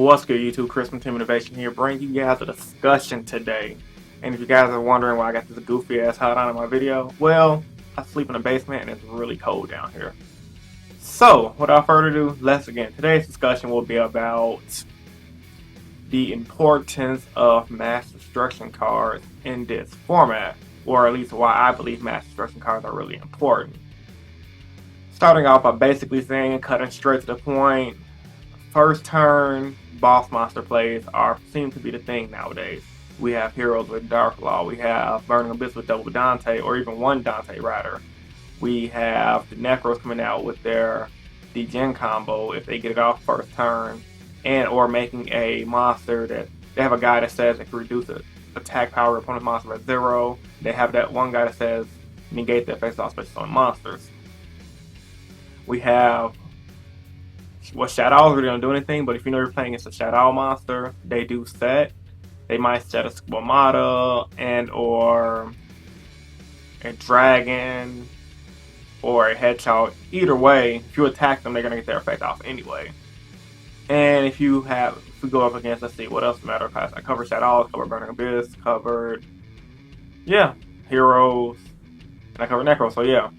What's good, YouTube? Christmas Team Innovation here, bringing you guys a discussion today. And if you guys are wondering why I got this goofy ass hat on in my video, well, I sleep in a basement and it's really cold down here. So, without further ado, let's begin. Today's discussion will be about the importance of mass destruction cards in this format, or at least why I believe mass destruction cards are really important. Starting off by basically saying, cutting straight to the point, first turn boss monster plays seem to be the thing nowadays. We have heroes with Dark Law, we have Burning Abyss with Double Dante, or even one Dante rather. We have the Necros coming out with their degen combo if they get it off first turn, and or making a monster that they have a guy that says it can reduce the attack power of opponent's monster by 0. They have that one guy that says negate the effects of special summon monsters. We have Shadows really don't do anything, but if you know you're playing against a Shadow monster, they do set. They might set a Squamata and or a Dragon or a Hedgehog. Either way, if you attack them, they're gonna get their effect off anyway. And if we go up against, let's see, what else matter of fact, I covered Shadows, covered Burning Abyss, covered heroes, and I covered Necro, so yeah.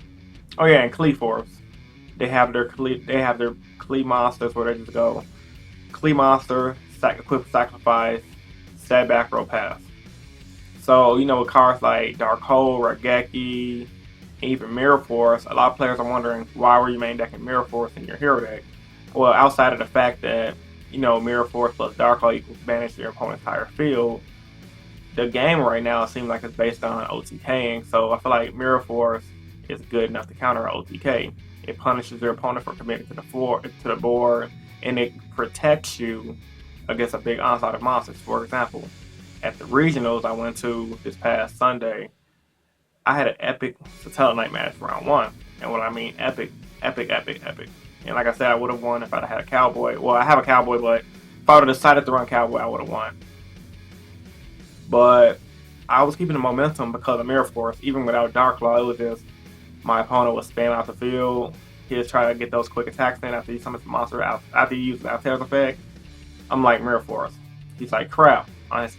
Oh yeah, and Cleaforce. They have their Clee monsters where they just go Clee monster, equip sacrifice, set back row pass. So, you know, with cards like Dark-Hole, Raigeki, even Mirror Force, a lot of players are wondering why were you main decking Mirror Force in your hero deck? Well, outside of the fact that, you know, Mirror Force plus Dark-Hole equals banish your opponent's entire field, the game right now seems like it's based on OTKing, so I feel like Mirror Force is good enough to counter OTK. It punishes your opponent for committing to the board, and it protects you against a big onslaught of monsters. For example, at the regionals I went to this past Sunday, I had an epic Satella Knight match round 1. And what I mean epic. And like I said, I would have won if I'd had a Cowboy. Well, I have a Cowboy, but if I would have decided to run Cowboy, I would have won. But I was keeping the momentum because of Mirror Force. Even without Dark Law, it was just my opponent was spamming out the field. He was trying to get those quick attacks in after he summons the monster out, after he used the Altair's effect. I'm like, Mirror Force. He's like, crap. I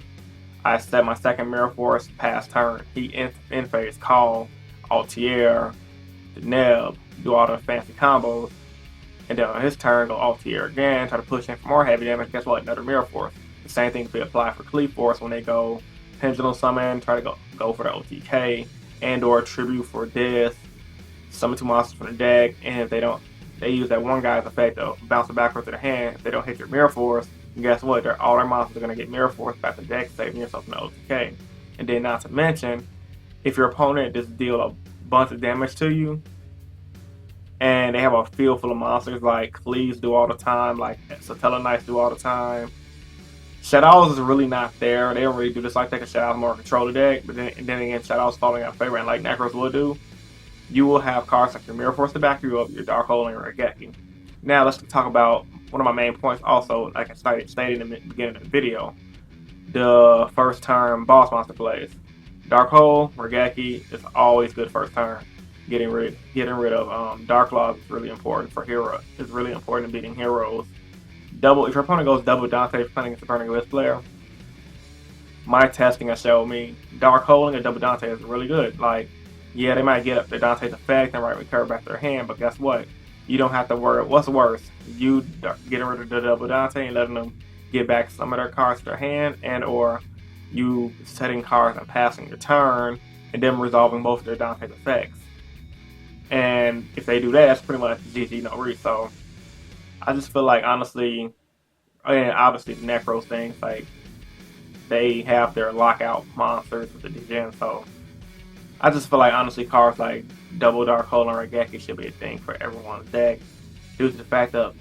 set my second Mirror Force past turn. He in phase call, Altier, the Neb, do all the fancy combos. And then on his turn, go Altier again, try to push in for more heavy damage. Guess what? Another Mirror Force. The same thing can be applied for Cleaforce when they go Pendulum Summon, try to go for the OTK, and or Tribute for this. Summon 2 monsters from the deck, and if they don't, they use that one guy's effect of bouncing backwards to the hand. If they don't hit your Mirror Force, and guess what? All their monsters are going to get Mirror Force back to the deck, saving yourself from the OTK. And then, not to mention, if your opponent just deal a bunch of damage to you, and they have a field full of monsters like Cleaves do all the time, like Satella Knights do all the time, Shadows is really not there. They don't really do this like that because Shadows more control the deck, but then again, Shadows falling out of favor, and like Necros will do. You will have cards like your Mirror Force to back you up, your Dark-Hole, and your Raigeki. Now let's talk about one of my main points also, like I stated in the beginning of the video, the first turn boss monster plays. Dark-Hole, Raigeki is always good first turn. Getting rid of Dark Law is really important for heroes. It's really important in beating heroes. If your opponent goes double Dante, if you're playing against a Burning Abyss player, my testing has showed me Dark-Hole and double Dante is really good. Like, yeah, they might get up their Dante's effect and recover back their hand, but guess what? You don't have to worry. What's worse? You getting rid of the double Dante and letting them get back some of their cards to their hand, and or you setting cards and passing your turn, and then resolving most of their Dante's effects. And if they do that, that's pretty much GG no re. So I just feel like, honestly, and obviously the Necros things, like they have their lockout monsters with the degen, so I just feel like, honestly, cards like Double Dark-Hole and Raigeki should be a thing for everyone's deck, due to the fact that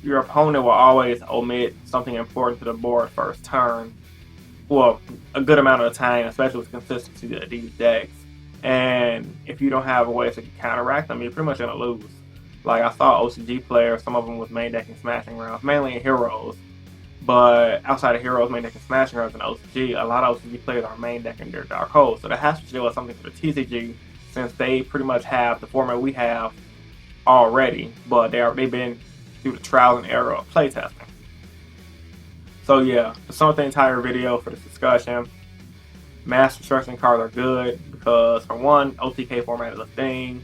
your opponent will always omit something important to the board first turn. Well, a good amount of the time, especially with consistency of these decks. And if you don't have a way to counteract them, you're pretty much going to lose. Like, I saw OCG players, some of them with main decking smashing rounds, mainly in heroes. But outside of heroes, main decking smashing rounds and OCG, a lot of OCG players are main decking their Dark-Hole. So that has to show us something for the TCG, since they pretty much have the format we have already. But they've been through the trial and error of playtesting. So yeah, to sum up the entire video for this discussion, mass destruction cards are good because, for one, OTK format is a thing,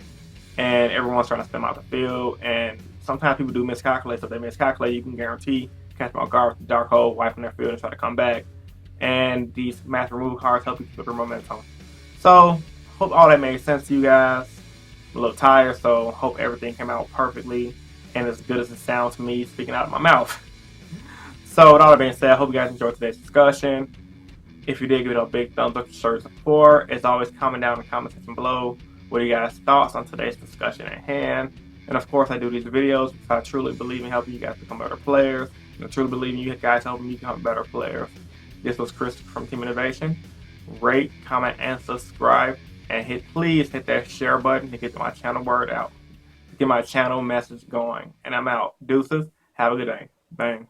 and everyone's trying to spam out the field, and sometimes people do miscalculate, so if they miscalculate, you can guarantee catch them off guard with the dark hole, wiping their field and try to come back. And these mass remove cards help you keep their momentum. So, hope all that made sense to you guys. I'm a little tired, so hope everything came out perfectly and as good as it sounds to me speaking out of my mouth. So, with all that being said, I hope you guys enjoyed today's discussion. If you did, give it a big thumbs up to show your support. As always, comment down in the comment section below what are you guys' thoughts on today's discussion at hand. And of course, I do these videos because I truly believe in helping you guys become better players. And I truly believe in you guys helping me become better players. This was Chris from Team Innovation. Rate, comment, and subscribe. And please hit that share button to get my channel word out. To get my channel message going. And I'm out. Deuces. Have a good day. Bang.